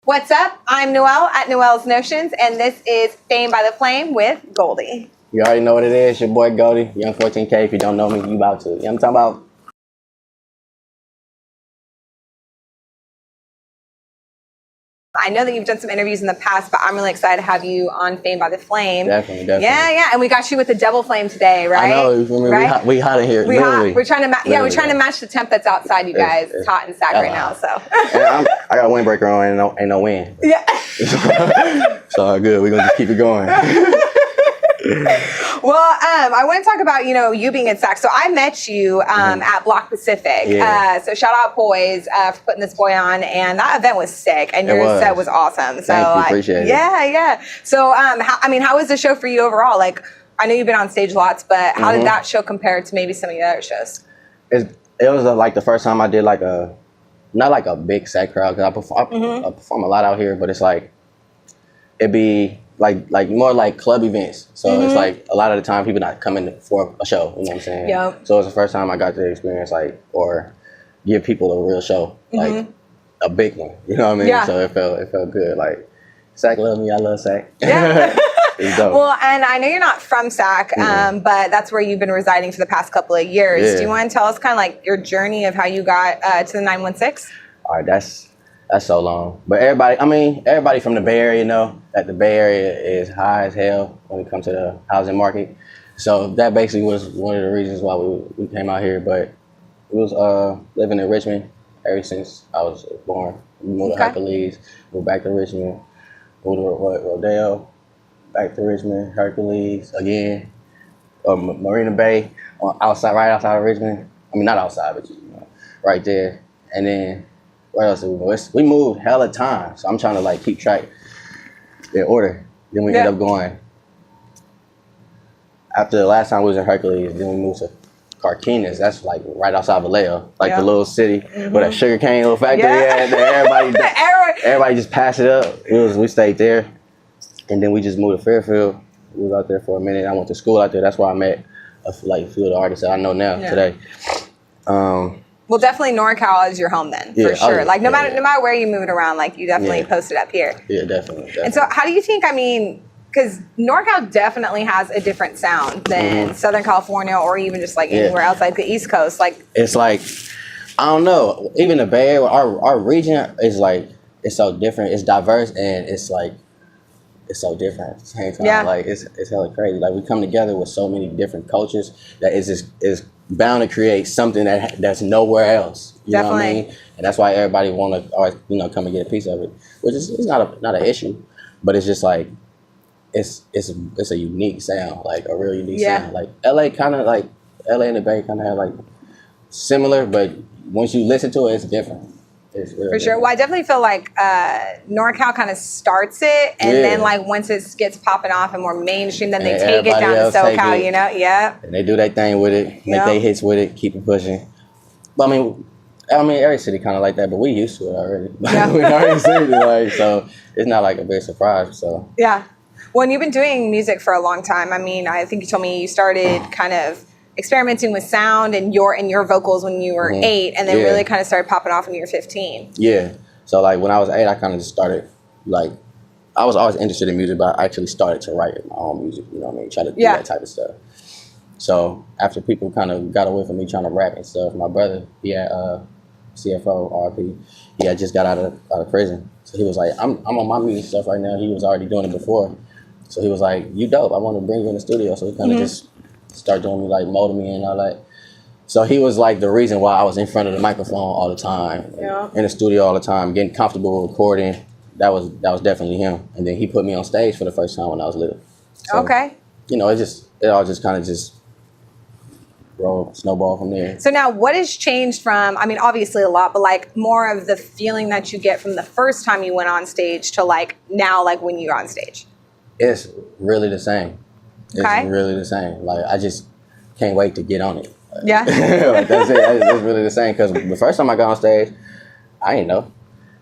What's up? I'm Noelle at Noelle's Notions, and this is Fame by the Flame with Goldie. You already know what it is. Your boy Goldie, Young 14K. If you don't know me, you about to. You know what I'm talking about? I know that you've done some interviews in the past, but I'm really excited to have you on Fame by the Flame. Definitely. Yeah, and we got you with the Devil Flame today, right? I know. Right? We hot in here. We're trying to match the temp that's outside, you guys. It's hot and sack right now, so. I got a windbreaker on, ain't no wind. Yeah. It's all good. We're gonna just keep it going. Well, I want to talk about, you being in SAC. So I met you at Block Pacific. Yeah. So shout out boys for putting this boy on, and that event was sick, and your set was awesome. So thank you, appreciate it. Yeah. So how was the show for you overall? Like, I know you've been on stage lots, but how did that show compare to maybe some of the other shows? It was like the first time I did like not like a big SAC crowd, because I perform a lot out here, but it's like it'd be like more like club events. So it's like a lot of the time people not coming for a show, you know what I'm saying? Yep. So it was the first time I got to experience or give people a real show, like a big one, you know what I mean? Yeah. So it felt good. Like SAC love me, I love SAC. Yeah. It's dope. Well, and I know you're not from SAC, but that's where you've been residing for the past couple of years. Yeah. Do you want to tell us kind of like your journey of how you got to the 916? All right, that's so long. But everybody from the Bay Area know that the Bay Area is high as hell when it comes to the housing market. So that basically was one of the reasons why we came out here. But it was living in Richmond ever since I was born. We moved to Hercules, moved back to Richmond, moved to Rodeo, back to Richmond, Hercules again, Marina Bay, right outside of Richmond. I mean, not outside, but right there. And then where else did we move? We moved hella times, so I'm trying to like keep track in order. Then we end up going. After the last time we was in Hercules, then we moved to Carquinez. That's like right outside Vallejo, like the little city where that sugarcane little factory at. Everybody just passed it up. We stayed there, and then we just moved to Fairfield. We was out there for a minute. I went to school out there. That's where I met a few of the artists that I know now today. Well, definitely NorCal is your home then, for sure. Like no matter where you moved around, like you definitely posted up here. Yeah, definitely. And so how do you think, because NorCal definitely has a different sound than Southern California or even just like anywhere else, like the East Coast. Like it's like, I don't know, even the Bay Area, our region is like, it's so different, it's diverse, and it's like, it's so different at the same time. Yeah. Like it's hella crazy. Like we come together with so many different cultures that is bound to create something that's nowhere else. You know what I mean? And that's why everybody want to come and get a piece of it, which is not an issue, but it's just like it's a unique sound, like a real unique sound. Like LA and the Bay kind of have like similar, but once you listen to it, it's different. It's real for sure. Well, I definitely feel like NorCal kind of starts it, and then like once it gets popping off and more mainstream, then they take it down to SoCal, you know? Yeah. And they do their thing with it, make their hits with it, keep it pushing. But I mean, every city kind of like that, but we used to it already. Yeah. We already seen it, like, so it's not like a big surprise. So yeah. Well, and you've been doing music for a long time. I mean, I think you told me you started kind of experimenting with sound and your vocals when you were 8, and then really kind of started popping off when you were 15. Yeah. So like when I was 8, I kind of just started, like, I was always interested in music, but I actually started to write my own music, you know what I mean? Try to do that type of stuff. So after people kind of got away from me trying to rap and stuff, my brother, he had CFO, RP, he had just got out of prison. So he was like, I'm on my music stuff right now. He was already doing it before. So he was like, you dope, I want to bring you in the studio. So he kind of just started doing me, like molding me and all that. So he was like the reason why I was in front of the microphone all the time, in the studio all the time, getting comfortable recording. That was definitely him. And then he put me on stage for the first time when I was little. So, you know, it all just kind of just snowball from there. So now what has changed from, I mean, obviously a lot, but like more of the feeling that you get from the first time you went on stage to like now, like when you're on stage? It's really the same. It's really the same. Like, I just can't wait to get on it. Yeah. Like, that's it. It's really the same. Because the first time I got on stage, I didn't know.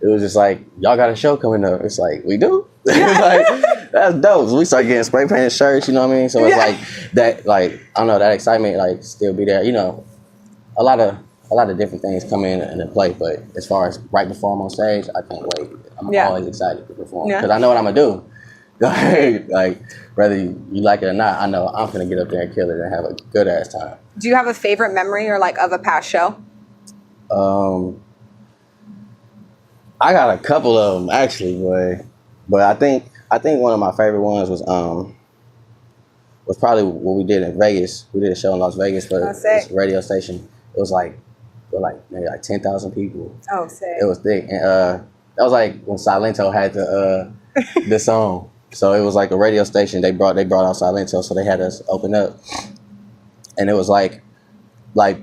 It was just like, y'all got a show coming up. It's like, we do? Like, that's dope. So we started getting spray painted shirts, you know what I mean? So it's like that, like, I don't know, that excitement, like, still be there. You know, a lot of different things come in and play. But as far as right before I'm on stage, I can't wait. I'm always excited to perform because I know what I'm gonna do. Like whether you like it or not, I know I'm gonna get up there and kill it and have a good ass time. Do you have a favorite memory or like of a past show? I got a couple of them actually, but I think one of my favorite ones was probably what we did in Vegas. We did a show in Las Vegas for this radio station. It was like maybe 10,000 people. Oh, sick. It was thick, and that was like when Silento had the song. So it was like a radio station. They brought out Silento, so they had us open up, and it was like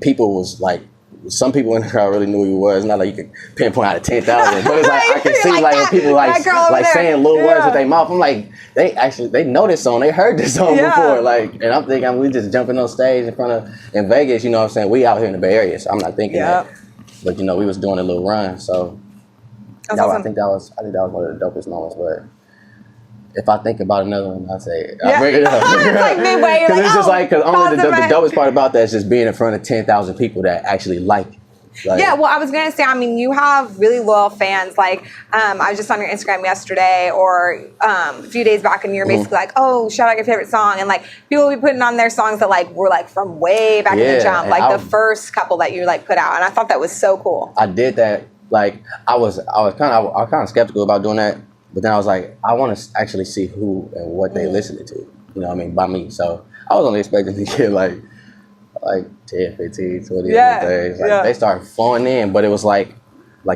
people was like. Some people in the crowd really knew who he was. It's not like you could pinpoint out of 10,000, but it's like I can see like when people like saying little words with their mouth. I'm like, they know this song. They heard this song before. Like, and I'm thinking we just jumping on stage in Vegas. You know what I'm saying? We out here in the Bay Area, so I'm not thinking that. But you know, we was doing a little run. So I think that was one of the dopest moments. But if I think about another one, I bring it up. It's like midway. Because it's just because only the dopest part about that is just being in front of 10,000 people that actually like it. Yeah, well, I was going to say, I mean, you have really loyal fans. Like, I was just on your Instagram yesterday or a few days back, and you're basically like, oh, shout out your favorite song. And, like, people will be putting on their songs that, like, were, like, from way back in the jump. Like, the first couple that you, like, put out. And I thought that was so cool. I did that. Like, I was kind of skeptical about doing that. But then I was like, I want to actually see who and what they listening to. You know what I mean? By me. So I was only expecting to get like 10, 15, 20 days. Like they started flowing in, but it was like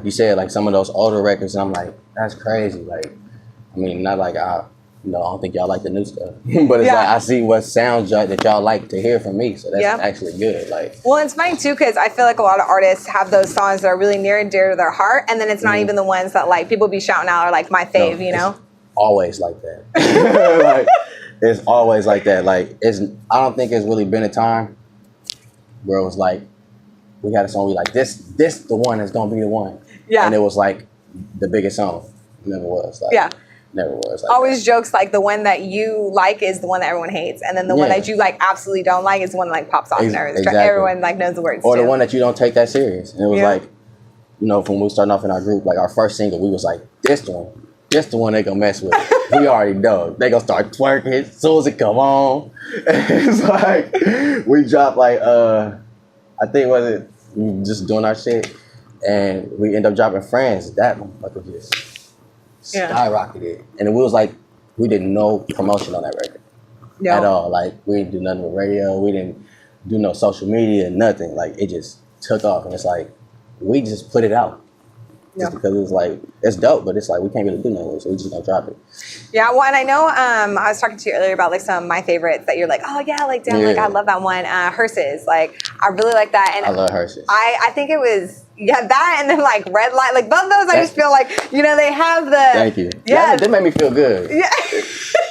you said, like some of those older records, and I'm like, that's crazy. Like, I mean, not like I don't think y'all like the new stuff, but it's like I see what sounds that y'all like to hear from me, so that's actually good. Like, well, it's funny too because I feel like a lot of artists have those songs that are really near and dear to their heart, and then it's not even the ones that like people be shouting out are like my fave, you know? Always like that. Like, it's always like that. Like, I don't think it's really been a time where it was like we had a song we like this the one that's gonna be the one, and it was like the biggest song. It never was. Like, never was. Like always jokes like the one that you like is the one that everyone hates, and then the one that you like absolutely don't like is the one that like pops off nerves. Exactly. Everyone like knows the words. Or the one that you don't take that serious. And it was like, you know, when we were starting off in our group, like our first single, we was like, this the one they gonna mess with. We already know they gonna start twerking as soon as it come on. It's like we dropped like I think we just doing our shit, and we end up dropping Friends. That motherfucker just skyrocketed, and it was like we did no promotion on that record at all. Like we didn't do nothing with radio, we didn't do no social media, nothing. Like it just took off, and it's like we just put it out just because it was like it's dope, but it's like we can't really do nothing, so we just gonna drop it. Yeah, well, and I know I was talking to you earlier about like some of my favorites that you're like, oh yeah, like damn, like I love that one. Hearses, like I really like that, and I love Hearses. I think it was. Yeah, that and then like Red Light, like both of those, I just feel like, you know, they have the. Thank you. Yeah, they made me feel good. Yeah.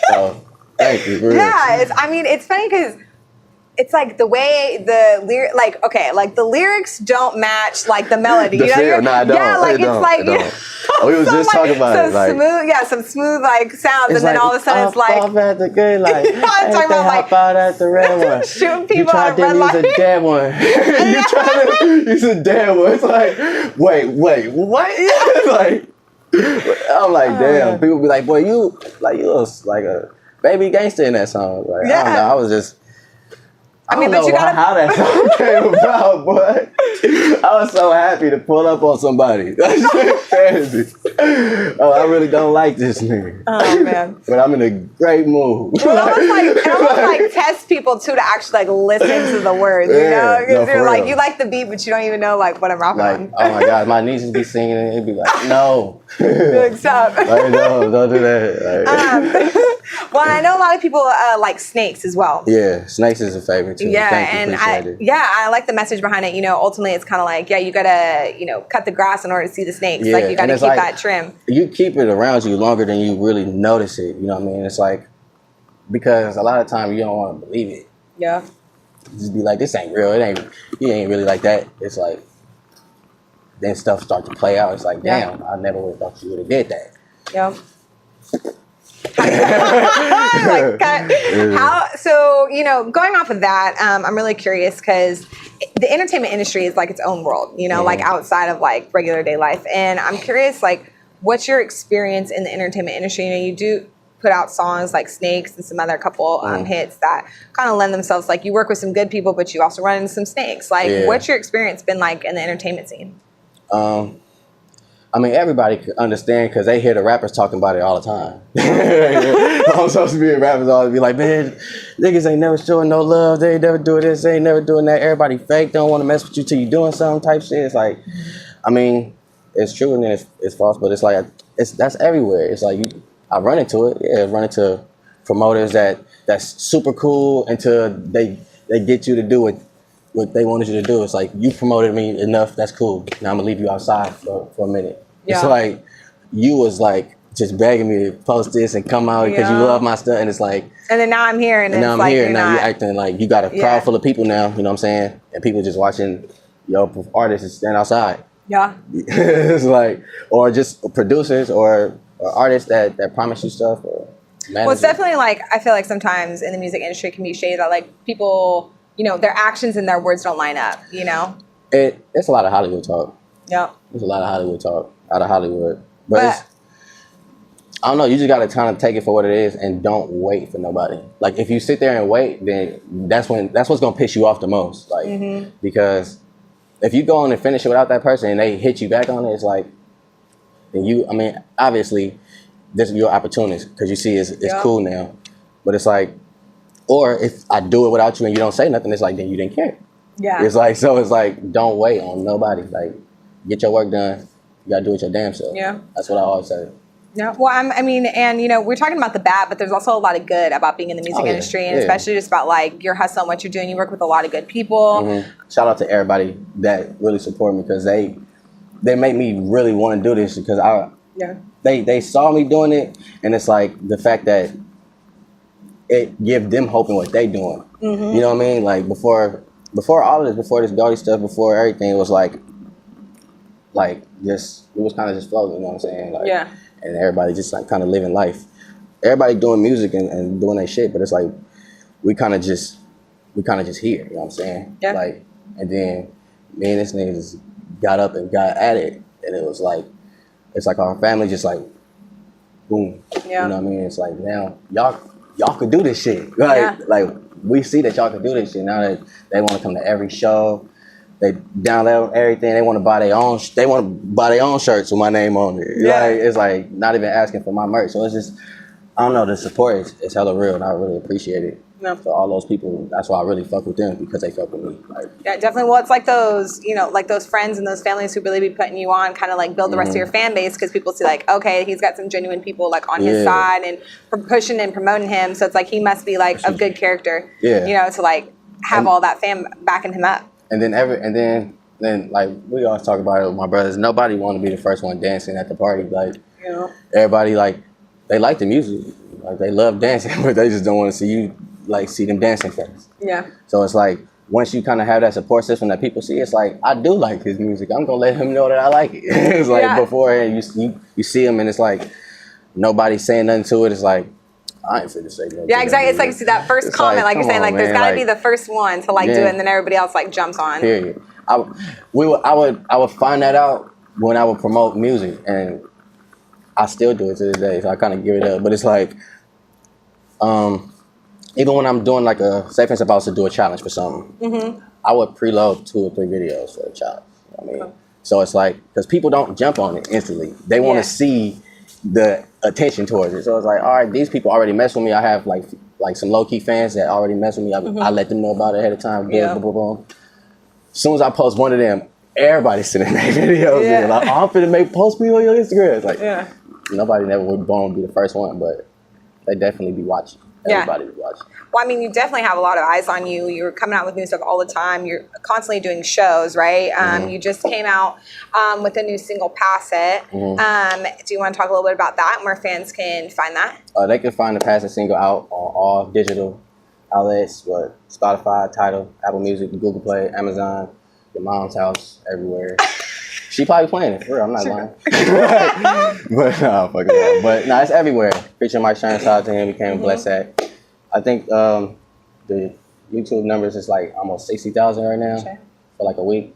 So, thank you. Really. Yeah, it's funny because it's like the way the the lyrics don't match like the melody. The feel, no, I don't. Yeah, like it's like we was just talking about it. Like smooth, some smooth like sounds, and then all of a sudden it's like off at the good light. I'm talking about like out at the red one. Shooting people at red light. You tried to use a dead one. You tried to use a dead one. It's like wait, what? Like I'm like damn. People be like, boy, you was like a baby gangster in that song. Like I don't know. I was just. I don't know how that song came about, but I was so happy to pull up on somebody. That's crazy. Oh, I really don't like this nigga. Oh man! But I'm in a great mood. Well, it almost like test people too to actually like listen to the words, you know? Because you're like you like the beat, but you don't even know like what I'm rapping on. Oh my god, my nieces be singing and it'd be like, no. Stop. Like, no, don't do that. Like, well, I know a lot of people like Snakes as well. Yeah, Snakes is a favorite too. Yeah, Thank and you, I like the message behind it. You know, ultimately it's kind of like, you gotta, cut the grass in order to see the snakes. Like you gotta keep that trim. You keep it around you longer than you really notice it. You know what I mean? It's like, because a lot of times you don't want to believe it. Yeah. You just be like, this ain't real. You ain't really like that. It's like, then stuff start to play out. It's like, damn, I never would have thought you would have did that. Yeah. So going off of that, I'm really curious because the entertainment industry is like its own world, like outside of like regular day life. And I'm curious, like, what's your experience in the entertainment industry? You know, you do put out songs like Snakes and some other couple hits that kind of lend themselves, like you work with some good people, but you also run into some snakes. Like, what's your experience been like in the entertainment scene? I mean, everybody could understand because they hear the rappers talking about it all the time. I'm supposed to be a rappers always be like, man, niggas ain't never showing no love. They ain't never doing this. They ain't never doing that. Everybody fake. Don't want to mess with you till you doing something type shit. It's like, I mean, it's true and then it's false, but it's like, that's everywhere. It's like, I run into it. Yeah, I run into promoters that's super cool until they get you to do what they wanted you to do. It's like, you promoted me enough, that's cool. Now I'm gonna leave you outside for a minute. Yeah. It's like, you was like just begging me to post this and come out because you love my stuff, and it's like, and then now I'm here, and now I'm like, here, and now you're acting like you got a crowd full of people now, you know what I'm saying? And people just watching your artists stand outside. Yeah. It's like, or just producers or artists that promise you stuff, or managers. Well, it's definitely like, I feel like sometimes in the music industry it can be shady that like people, you know, their actions and their words don't line up, you know? It's a lot of Hollywood talk. Yeah. There's a lot of Hollywood talk out of Hollywood. But it's, I don't know, you just gotta kind of take it for what it is and don't wait for nobody. Like, if you sit there and wait, then that's what's gonna piss you off the most. Like, because if you go on and finish it without that person and they hit you back on it, it's like, then I mean, obviously, this is your opportunity because you see it's cool now. But it's like, or if I do it without you and you don't say nothing, it's like, then you didn't care. Yeah. It's like, so it's like, don't wait on nobody. Like, get your work done. You gotta do it your damn self. Yeah. That's what I always say. Yeah. Well, I mean, and you know, we're talking about the bad, but there's also a lot of good about being in the music industry, and especially just about like your hustle and what you're doing. You work with a lot of good people. Shout out to everybody that really support me because they make me really want to do this because they saw me doing it, and it's like the fact that it give them hope in what they doing. You know what I mean? Like before all of this, before this Goldie stuff, before everything, it was like just, it was kind of just floating, you know what I'm saying? Like, and everybody just like kind of living life. Everybody doing music and doing their shit, but it's like we kind of just here, you know what I'm saying? Yeah. Like, and then me and this nigga just got up and got at it, and it was like, it's like our family just like, boom. Yeah. You know what I mean? It's like, now y'all could do this shit. Like we see that y'all can do this shit. Now that they want to come to every show, they download everything. They want to buy their own. They want to buy their own shirts with my name on it. Yeah. Like, it's like not even asking for my merch. So it's just, I don't know. The support is hella real, and I really appreciate it. Yeah. For all those people, that's why I really fuck with them, because they fuck with me. Like, yeah, definitely. Well, it's like those, you know, like those friends and those families who really be putting you on, kind of like build the rest of your fan base, because people see like, okay, he's got some genuine people like on his side and pushing and promoting him. So it's like he must be like a good character. Yeah. You know, to like have all that fam backing him up. And then like we always talk about it with my brothers. Nobody want to be the first one dancing at the party. Like, everybody, like, they like the music, like they love dancing, but they just don't want to see them dancing first. Yeah. So it's like, once you kind of have that support system that people see, it's like, I do like his music. I'm gonna let him know that I like it. It's like beforehand, you see him and it's like nobody saying nothing to it. It's like, I ain't finna say nothing. Yeah, exactly. It's like, see that first comment, like you're saying, like there's gotta be the first one to like do it, and then everybody else like jumps on. Period. I would find that out when I would promote music, and I still do it to this day. So I kind of give it up, but it's like, even when I'm doing like say for instance, if I was to do a challenge for something, I would preload 2 or 3 videos for a challenge. You know what I mean? So it's like, because people don't jump on it instantly. They want to see the attention towards it. So it's like, all right, these people already mess with me. I have like some low-key fans that already mess with me. I let them know about it ahead of time. Boom, boom, boom. As soon as I post one of them, everybody's sending their videos. Yeah. Like, oh, I'm finna post me on your Instagram. It's like, nobody never would born to be the first one, but they definitely be watching. Everybody be watching. Well, I mean, you definitely have a lot of eyes on you. You're coming out with new stuff all the time. You're constantly doing shows, right? You just came out with a new single, Pass It. Do you want to talk a little bit about that and where fans can find that? They can find the Pass It single out on all digital outlets, Spotify, Tidal, Apple Music, Google Play, Amazon, your mom's house, everywhere. She probably playing it, for real, I'm not lying. But no, fuck it. But no, it's everywhere. Featuring Mike Shine, shout out to him, he came and blessed that. I think the YouTube numbers is like almost 60,000 right now for like a week.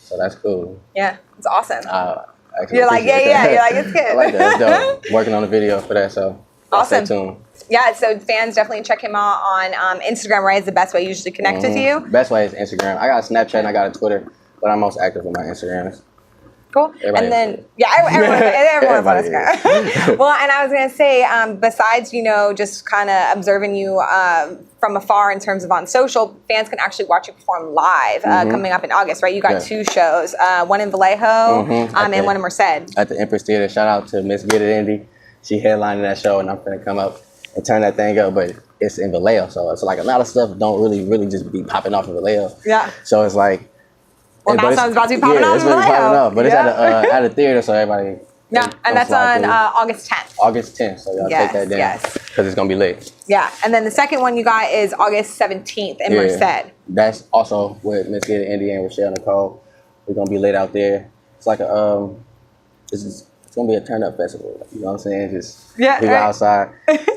So that's cool. Yeah, it's awesome. actually. You're like, yeah. You're like, it's good. I like that. It's dope. Working on a video for that, so awesome. Stay tuned. Yeah, so fans definitely check him out on Instagram, right? Is the best way you usually connect with you. Best way is Instagram. I got a Snapchat and I got a Twitter, but I'm most active on my Instagram. Cool. Everybody and then, everyone's on Instagram. Well, and I was going to say, besides, just kind of observing you from afar in terms of on social, fans can actually watch you perform live coming up in August, right? You got 2 shows, one in Vallejo and one in Merced. At the Empress Theater. Shout out to Miss Get It Indy. She headlining that show, and I'm going to come up and turn that thing up, but it's in Vallejo, so it's like a lot of stuff don't really just be popping off in Vallejo. Yeah. So it's like, well, now it's about to be popping off. It's really popping off, but it's at a theater, so everybody. Yeah, and that's on August 10th. August 10th, so y'all take that down because it's gonna be lit. Yeah, and then the second one you got is August 17th in Merced. That's also with Miss Get It Indy and Rochelle Nicole. We're gonna be lit out there. It's like it's gonna be a turn up festival. You know what I'm saying? Just people outside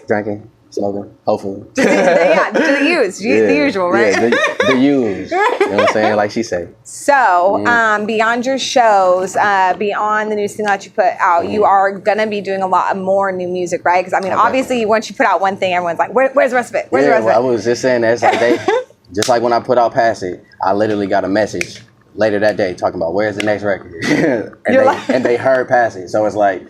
drinking. Smoking, hopefully. Do the usual, right? Yeah, the use. You know what I'm saying? Like she said. So, beyond your shows, beyond the new single that you put out, you are gonna be doing a lot more new music, right? Because obviously, once you put out one thing, everyone's like, "Where's the rest of it? Where's the rest of it?" I was just saying that. It's like just like when I put out "Pass It," I literally got a message later that day talking about where's the next record, and they heard "Pass It," so it's like.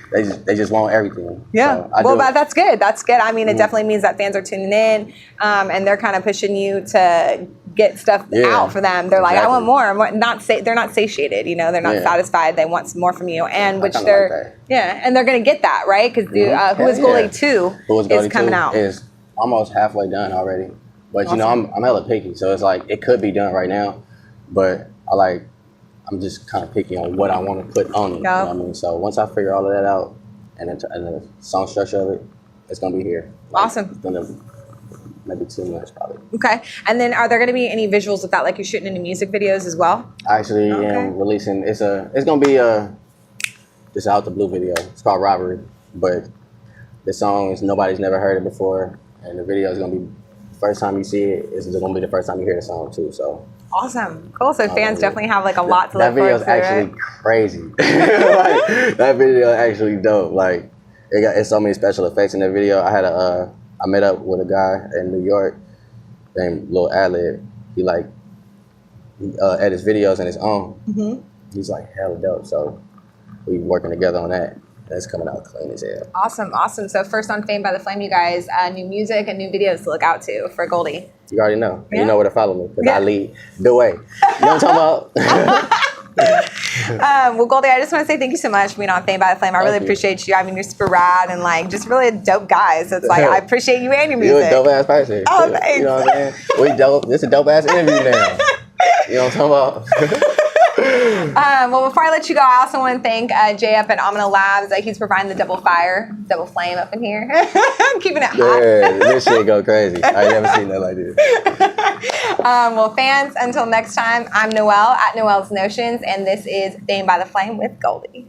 They just want everything. Yeah. So but that's good. That's good. I mean, it definitely means that fans are tuning in, and they're kind of pushing you to get stuff out for them. They're like, I want more. They're not satiated. They're not satisfied. They want some more from you, and which they're and they're gonna get that, right? Because Who is Goldie 2 is coming out. Is almost halfway done already. But I'm hella picky, so it's like it could be done right now, but I'm just kind of picky on what I want to put on it. You know what I mean? So once I figure all of that out and the song structure of it, it's going to be here. Awesome. It's going to maybe 2 months probably. Okay. And then are there going to be any visuals with that? Like you're shooting any music videos as well? I actually am releasing. It's going to be this Out the Blue video. It's called Robbery. But the song is nobody's never heard it before. And the video is going to be, first time you see it, it's going to be the first time you hear the song too. So. Awesome. Cool. So fans definitely have a lot to look forward to. That video is actually crazy. That video is actually dope. It's so many special effects in that video. I met up with a guy in New York named Lil Adlib. He edits videos on his own. He's hella dope. So we working together on that. That's coming out clean as hell. Awesome. So first on Fame by the Flame, you guys, new music and new videos to look out to for Goldie. You already know. Yeah. You know where to follow me because I lead the way. You know what I'm talking about? Well, Goldie, I just want to say thank you so much for being on Fame by the Flame. I really appreciate you. I mean, you're super rad and just really a dope guy. So it's I appreciate you and your music. You're a dope ass person. Oh, thanks. You know what I'm saying? We dope. This is a dope ass interview now. You know what I'm talking about? Well, before I let you go, I also want to thank Jay up at Omino Labs. He's providing the double flame up in here. Keeping it hot. Yeah, this shit go crazy. I ain't never seen that like this. Well, fans, until next time, I'm Noelle at Noelle's Notions, and this is Fame by the Flame with Goldie.